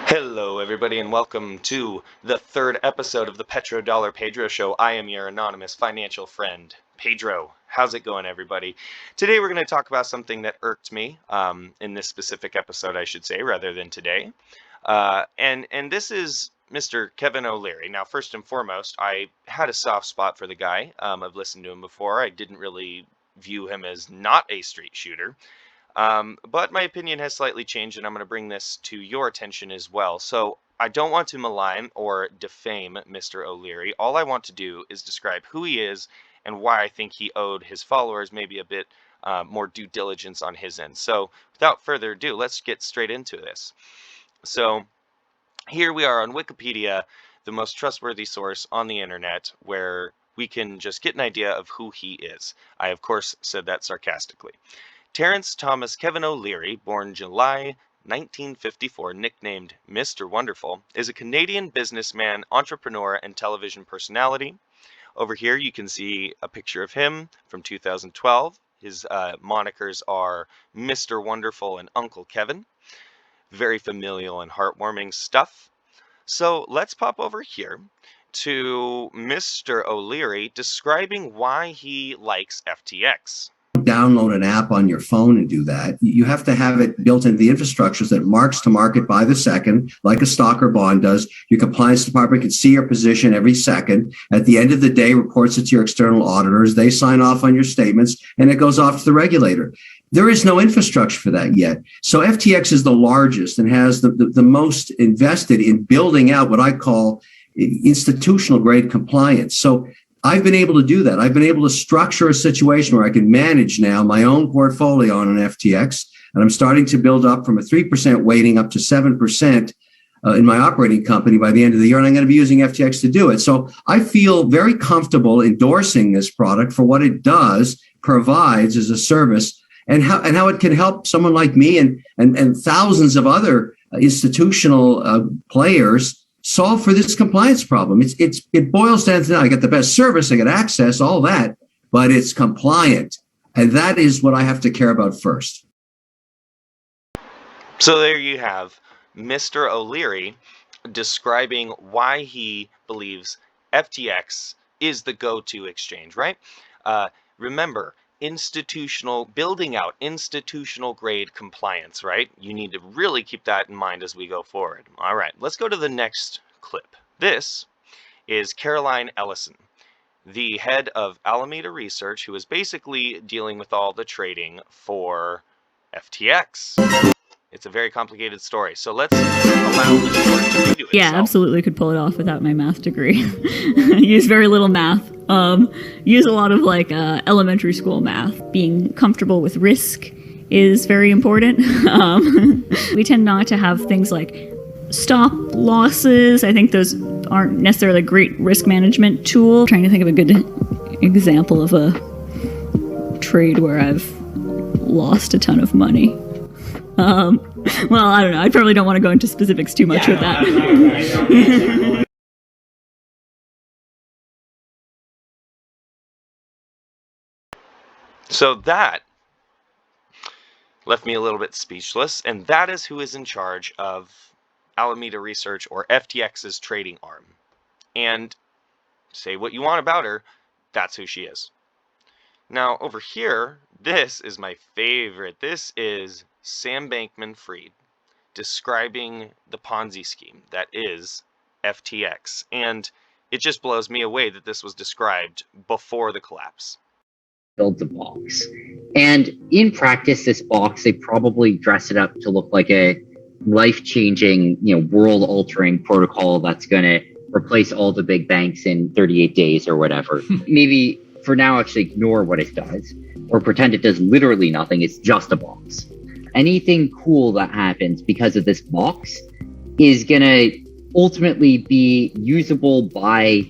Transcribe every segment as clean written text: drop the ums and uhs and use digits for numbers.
Hello, everybody, and welcome to the third episode of the PetroDollarPedro show. I am your anonymous financial friend, Pedro. How's it going, everybody? Today, we're going to talk about something that irked me in this specific episode, I should say, rather than today. And this is Mr. Kevin O'Leary. Now, first and foremost, I had a soft spot for the guy. I've listened to him before. I didn't really view him as not a straight shooter. But my opinion has slightly changed, and I'm going to bring this to your attention as well. So I don't want to malign or defame Mr. O'Leary. All I want to do is describe who he is and why I think he owed his followers maybe a bit more due diligence on his end. So without further ado, let's get straight into this. So here we are on Wikipedia, the most trustworthy source on the internet, where we can just get an idea of who he is. I, of course, said that sarcastically. Terrence Thomas Kevin O'Leary, born July 1954, nicknamed Mr. Wonderful, is a Canadian businessman, entrepreneur, and television personality. Over here you can see a picture of him from 2012. His monikers are Mr. Wonderful and Uncle Kevin. Very familial and heartwarming stuff. So let's pop over here to Mr. O'Leary describing why he likes FTX. Download an app on your phone and do that. You have to have it built into the infrastructures that marks to market by the second, like a stock or bond does. Your compliance department can see your position every second. At the end of the day, reports it to your external auditors. They sign off on your statements, and it goes off to the regulator. There is no infrastructure for that yet. So FTX is the largest and has the most invested in building out what I call institutional grade compliance. So I've been able to do that. I've been able to structure a situation where I can manage now my own portfolio on an FTX, and I'm starting to build up from a 3% weighting up to 7% in my operating company by the end of the year, and I'm going to be using FTX to do it. So I feel very comfortable endorsing this product for what it provides as a service, and how it can help someone like me and thousands of other institutional players solve for this compliance problem. It boils down to, I get the best service, I get access, all that, but it's compliant. And that is what I have to care about first. So there you have Mr. O'Leary describing why he believes FTX is the go-to exchange, right? Remember, building out institutional grade compliance, right? You need to really keep that in mind as we go forward. All right, let's go to the next clip. This is Caroline Ellison, the head of Alameda Research, who is basically dealing with all the trading for FTX. It's a very complicated story, so let's allow the story to redo itself. Yeah, absolutely could pull it off without my math degree. Use very little math. Use a lot of elementary school math. Being comfortable with risk is very important. We tend not to have things like stop losses. I think those aren't necessarily a great risk management tool. I'm trying to think of a good example of a trade where I've lost a ton of money. Well, I don't know. I probably don't want to go into specifics too much with that. So that left me a little bit speechless, and that is who is in charge of Alameda Research, or FTX's trading arm. And say what you want about her, that's who she is. Now, over here, this is my favorite. This is Sam Bankman-Fried describing the Ponzi scheme that is FTX. And it just blows me away that this was described before the collapse. Build the box. And in practice, this box, they probably dress it up to look like a life-changing, world-altering protocol that's going to replace all the big banks in 38 days or whatever. Maybe for now, actually ignore what it does or pretend it does literally nothing. It's just a box. Anything cool that happens because of this box is going to ultimately be usable by,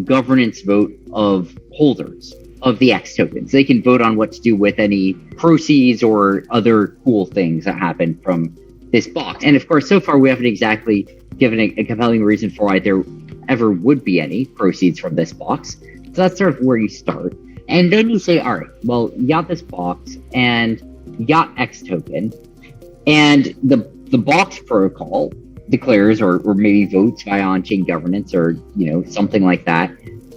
governance vote of holders of the X tokens. They can vote on what to do with any proceeds or other cool things that happen from this box. And of course, so far, we haven't exactly given a compelling reason for why there ever would be any proceeds from this box. So that's sort of where you start. And then you say, all right, well, you got this box and you got X token, and the box protocol declares or maybe votes via on-chain governance or, something like that,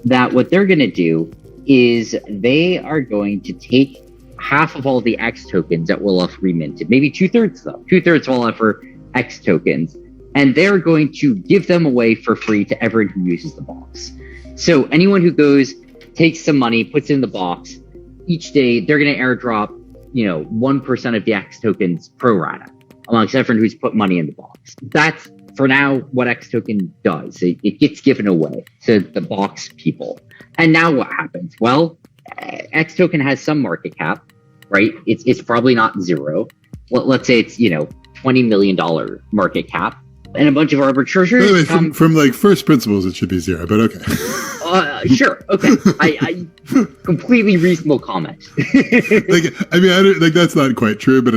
that what they're going to do is they are going to take half of all the X tokens that will have reminted, maybe 2/3 though. 2/3 will have for X tokens, and they're going to give them away for free to everyone who uses the box. So anyone who goes, takes some money, puts it in the box, each day they're going to airdrop, 1% of the X tokens pro rata amongst everyone who's put money in the box. That's for now what X token does. It gets given away to the box people. And now what happens? Well, X token has some market cap, right? It's probably not zero. Let's say it's, $20 million market cap. And a bunch of arbitrageurs from like first principles, it should be zero, but okay. Sure. Okay. I completely reasonable comment. That's not quite true, but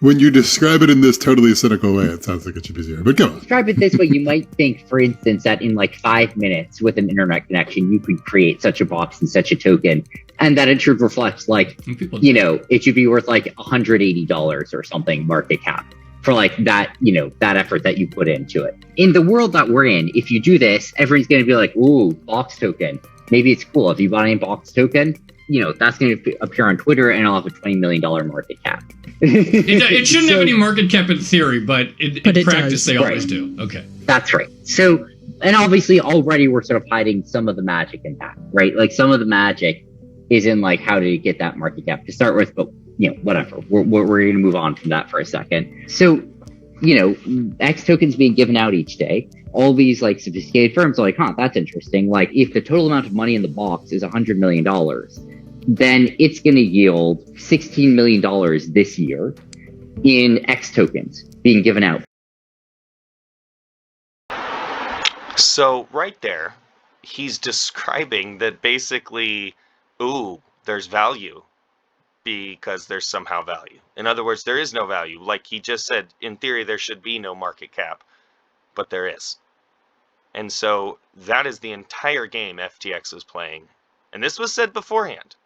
when you describe it in this totally cynical way, it sounds like it should be zero, but go on. Describe it this way. You might think, for instance, that in 5 minutes with an internet connection, you could create such a box and such a token, and that it should reflect it should be worth $180 or something market cap for that, that effort that you put into it. In the world that we're in, if you do this, everyone's going to be like, ooh, box token. Maybe it's cool. If you bought a box token, that's going to appear on Twitter and it'll have a $20 million market cap. It shouldn't have any market cap in theory, but in practice, they always do. Okay. That's right. So, and obviously already we're sort of hiding some of the magic in that, right? Some of the magic is in how to get that market cap to start with, but whatever. We're going to move on from that for a second. So, X tokens being given out each day. All these sophisticated firms are like, that's interesting. If the total amount of money in the box is $100 million, then it's going to yield $16 million this year in X tokens being given out. So right there, he's describing that basically, there's value. Because there's somehow value. In other words, there is no value. Like he just said, in theory, there should be no market cap, but there is. And so that is the entire game FTX is playing. And this was said beforehand.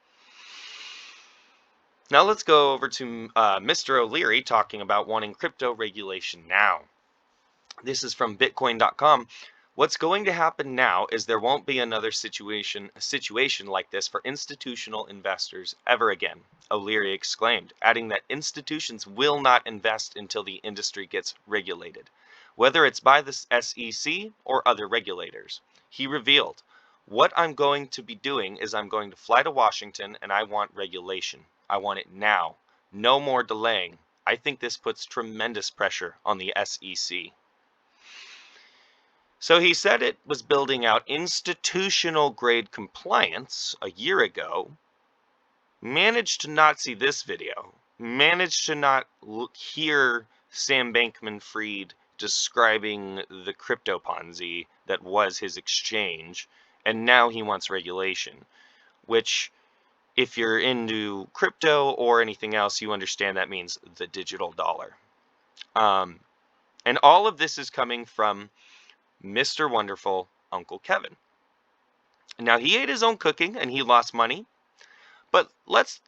Now let's go over to Mr. O'Leary talking about wanting crypto regulation now. This is from Bitcoin.com. What's going to happen now is there won't be another situation like this for institutional investors ever again, O'Leary exclaimed, adding that institutions will not invest until the industry gets regulated, whether it's by the SEC or other regulators. He revealed, what I'm going to be doing is I'm going to fly to Washington and I want regulation. I want it now. No more delaying. I think this puts tremendous pressure on the SEC. So he said it was building out institutional grade compliance a year ago, managed to not see this video, managed to not hear Sam Bankman-Fried describing the crypto Ponzi that was his exchange, and now he wants regulation, which if you're into crypto or anything else, you understand that means the digital dollar. And all of this is coming from Mr. Wonderful Uncle Kevin. Now he ate his own cooking and he lost money, but let's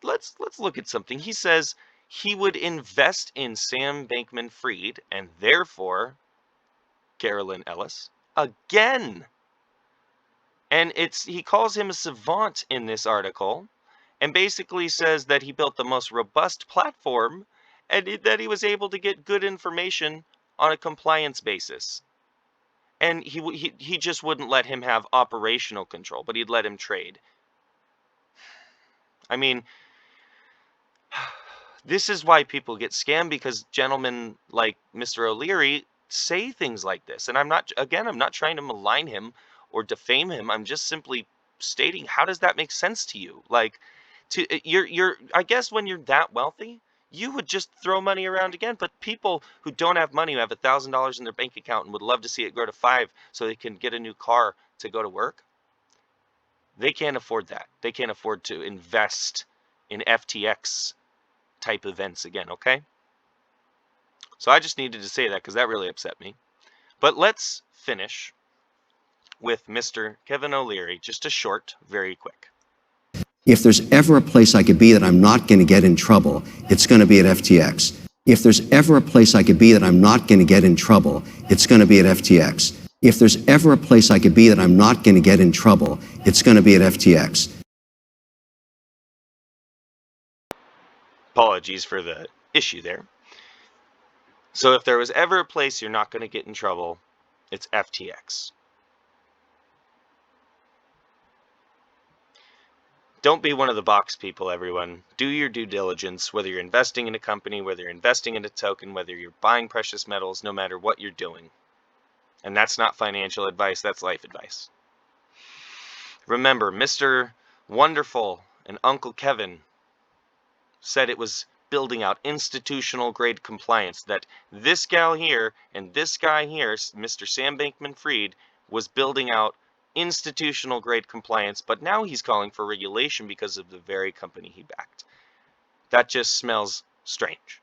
look at something. He says he would invest in Sam Bankman-Fried and therefore Carolyn Ellis again. And he calls him a savant in this article and basically says that he built the most robust platform and that he was able to get good information on a compliance basis. And he just wouldn't let him have operational control, but he'd let him trade. I mean, this is why people get scammed, because gentlemen like Mr. O'Leary say things like this. And I'm not trying to malign him or defame him. I'm just simply stating, how does that make sense to you? I guess when you're that wealthy, you would just throw money around again. But people who don't have money, who have $1,000 in their bank account and would love to see it grow to $5,000 so they can get a new car to go to work, they can't afford that. They can't afford to invest in FTX type events again, okay? So I just needed to say that because that really upset me. But let's finish with Mr. Kevin O'Leary, just a short, very quick. If there's ever a place I could be that I'm not going to get in trouble, it's going to be at FTX. If there's ever a place I could be that I'm not going to get in trouble, it's going to be at FTX. If there's ever a place I could be that I'm not going to get in trouble, it's going to be at FTX. Apologies for the issue there. So if there was ever a place you're not going to get in trouble, it's FTX. Don't be one of the box people, everyone. Do your due diligence, whether you're investing in a company, whether you're investing in a token, whether you're buying precious metals, no matter what you're doing. And that's not financial advice, that's life advice. Remember, Mr. Wonderful and Uncle Kevin said it was building out institutional grade compliance, that this gal here and this guy here, Mr. Sam Bankman-Fried, was building out institutional grade compliance, but now he's calling for regulation because of the very company he backed. That just smells strange.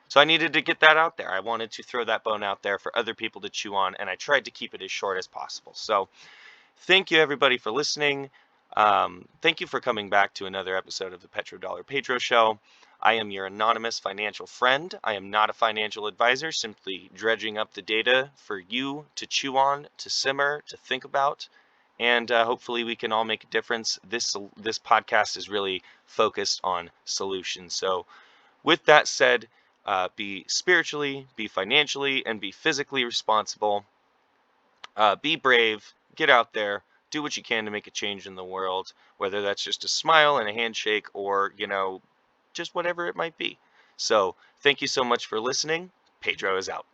So I needed to get that out there. I wanted to throw that bone out there for other people to chew on, and I tried to keep it as short as possible. So thank you, everybody, for listening. Thank you for coming back to another episode of the PetroDollarPedro Show. I am your anonymous financial friend. I am not a financial advisor, simply dredging up the data for you to chew on, to simmer, to think about, and hopefully we can all make a difference. This podcast is really focused on solutions. So with that said, be spiritually, be financially, and be physically responsible. Be brave, get out there, do what you can to make a change in the world, whether that's just a smile and a handshake or, just whatever it might be. So thank you so much for listening. Pedro is out.